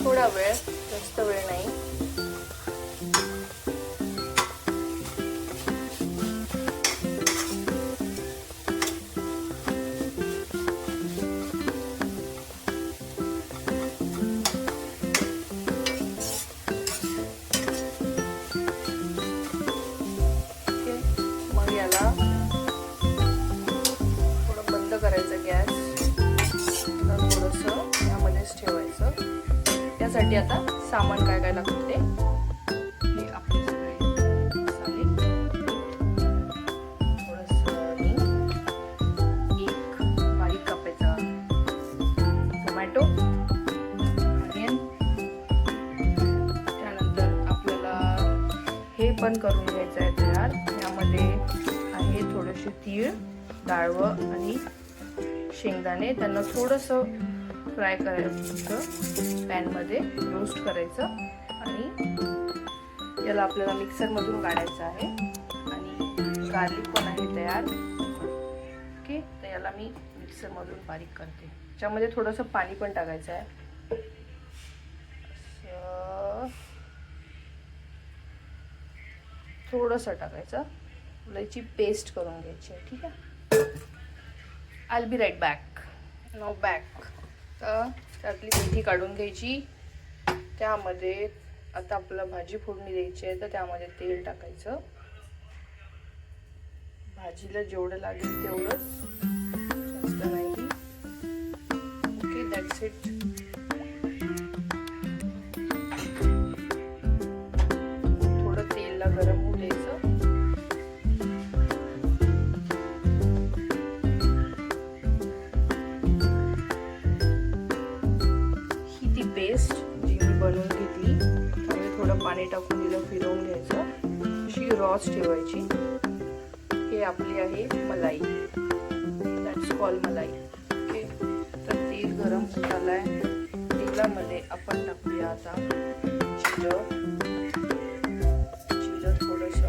थोडा वेळ, जास्त वेळ नाही. मग याला थोडं बंद करायचं गॅस, थोडंसं यामध्येच ठेवायचं. त्यासाठी आता सामान काय काय लागतं ते हे आपले सगळे मसाले, थोडंसं एक बारीक कापायचा टोमॅटो, ऑनियन. त्यानंतर आपल्याला हे पण करून घ्यायचं आहे तयार. यामध्ये आहे थोडेसे तीळ, डाळवं आणि शेंगदाणे. त्यांना थोडंसं फ्राय करायचं, पॅनमध्ये रोस्ट करायचं आणि याला आपल्याला मिक्सरमधून काढायचं आहे. आणि गार्लिक पण आहे तयार. ओके, तर याला मी मिक्सरमधून बारीक करते. त्याच्यामध्ये थोडंसं पाणी पण टाकायचं आहे. थोडंसं टाकायचं. याची पेस्ट करून घ्यायची आहे. ठीक आहे, I will be right back. No back. तर त्यातली मेथी काढून घ्यायची. त्यामध्ये आता आपल्याला भाजी फोडणी द्यायची आहे, तर त्यामध्ये तेल टाकायचं. भाजीला जेवढं लागेल तेवढंच, जास्त नाही. Okay, that's it. थोडं तेलला गरम होऊ द्यायचं. पेस्ट जी मी बनवून घेतली, त्यामध्ये थोडं पाणी टाकून दिलं, फिरवून घ्यायचं. अशी रॉस ठेवायची. हे आपली आहे मलाई, दॅट्स कॉल मलाई. ओके, तर तेल गरम होत आलंय. तेलामध्ये आपण टाकूया आता जिरं. थोडंसं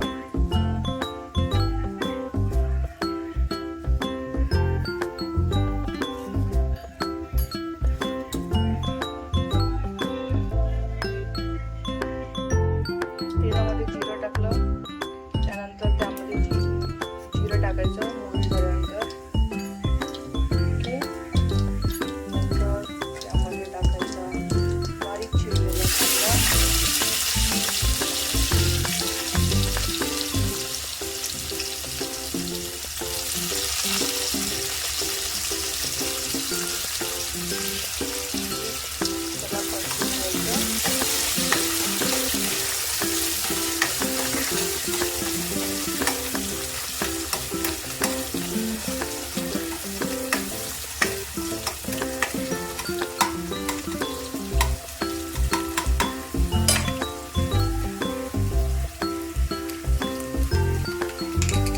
टाकायचं मोहरीपर्यंत. ओके, नंतर त्यामध्ये टाकायचा बारीक चिरलेला कांदा. त्याला परतून घ्यायचं.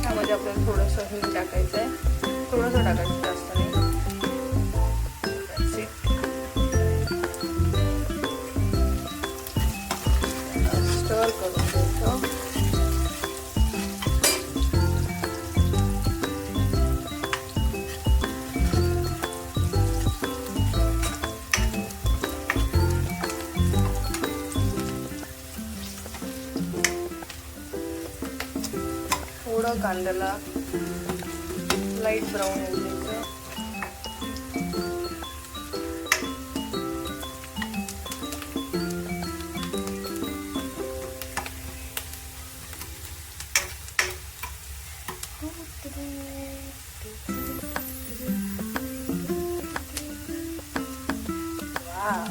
आपल्याला थोडंसं हिंग टाकायचं आहे. थोडंसं टाकायचं, जास्त नाही. स्टर करून घ्यायचं. थोडं कांद्याला लाईट ब्राऊन होऊ द्यायचं. Wow,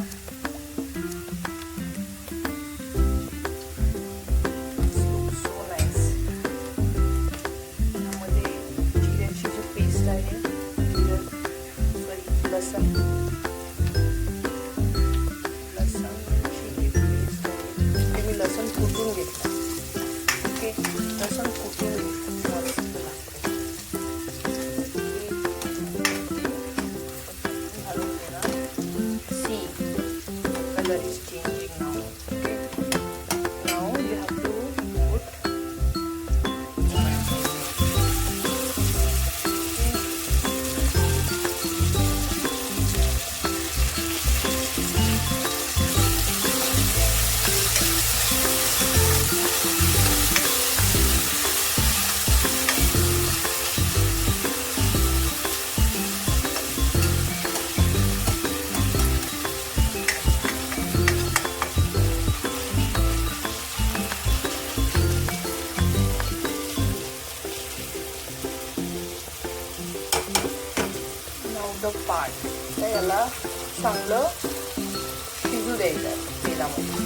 color is changing now. Okay, now you have to put the part. तर याला चांगलं शिजू द्यायचं तेलामध्ये.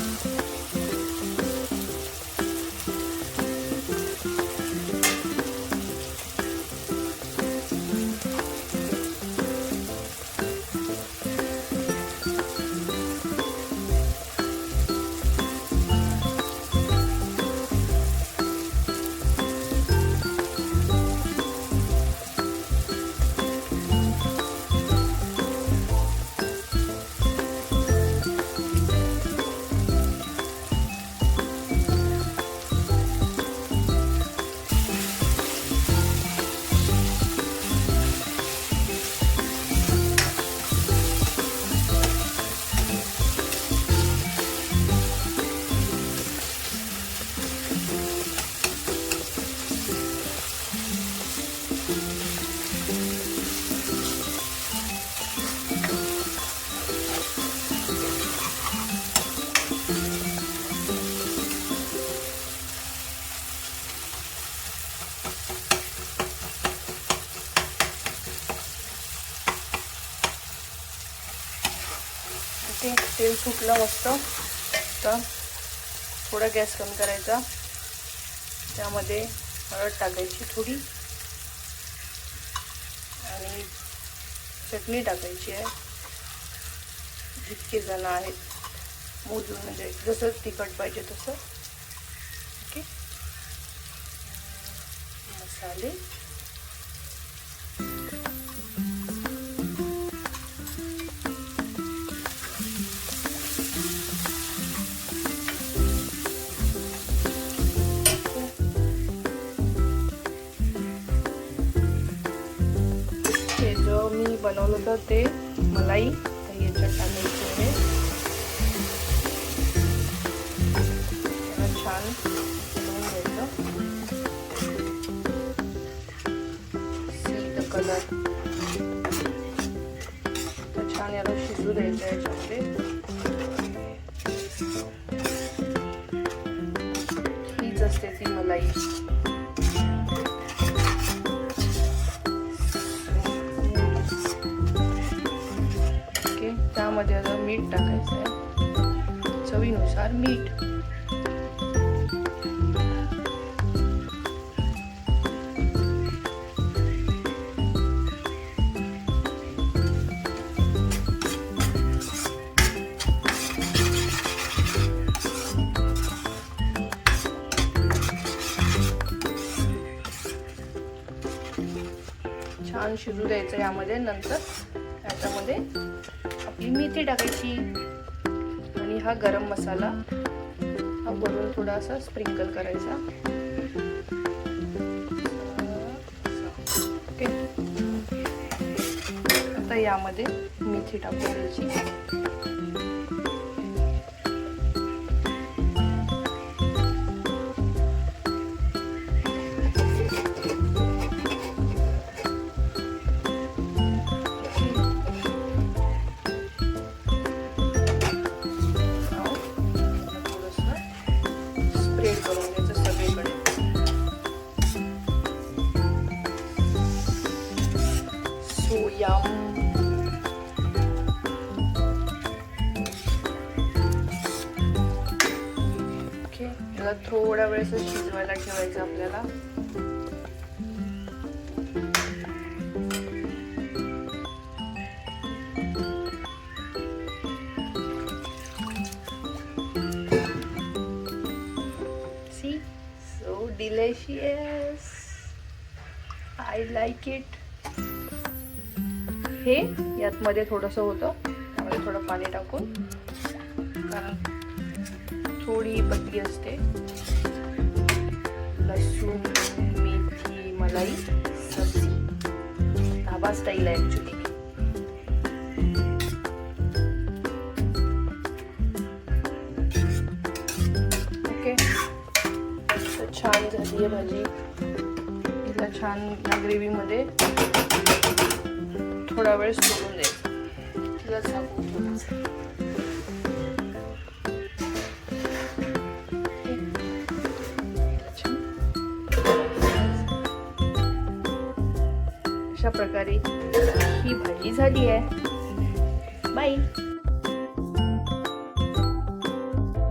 तेल सुटलं मस्त. तर थोडा गॅस कमी करायचा. त्यामध्ये हळद टाकायची थोडी आणि चटणी टाकायची आहे. जितके जण आहेत मोजून, म्हणजे जसं तिखट पाहिजे तसं. ओके, मसाले मी बनवलं होतं ते मलाई याच्यात टाकायचं आहे. छान बनवून घ्यायचं. See the colour. तर छान याला शिजू द्यायचं याच्यामध्ये. हीच असते ती मलाई. त्यामध्ये आता मीठ टाकायचं आहे, चवीनुसार मीठ. छान शिजू द्यायचं यामध्ये. नंतर याच्यामध्ये आपली मेथी टाकायची आणि हा गरम मसाला हा वरून थोडासा स्प्रिंकल करायचा. ओके, आता यामध्ये मेथी टाकून द्यायची. करून घ्यायचं सगळीकडे. सोया ओके, याला थोडा वेळ शिजवायला ठेवायचं आपल्याला. Delicious. I like it. हे यात मध्ये थोडंसं होतं, त्यामध्ये थोडं पाणी टाकून थोडी पतली असते. लसूण मेथी मलाई सब्जी, धाबा स्टाईल आहे ऍक्च्युली. ओके, तर छान झाली आहे भाजी. तिला छान या ग्रेव्हीमध्ये थोडा वेळ सोडून द्यायचं. तिला झाकून ठेवायचं. अशा प्रकारे ही भाजी झाली आहे. बाय.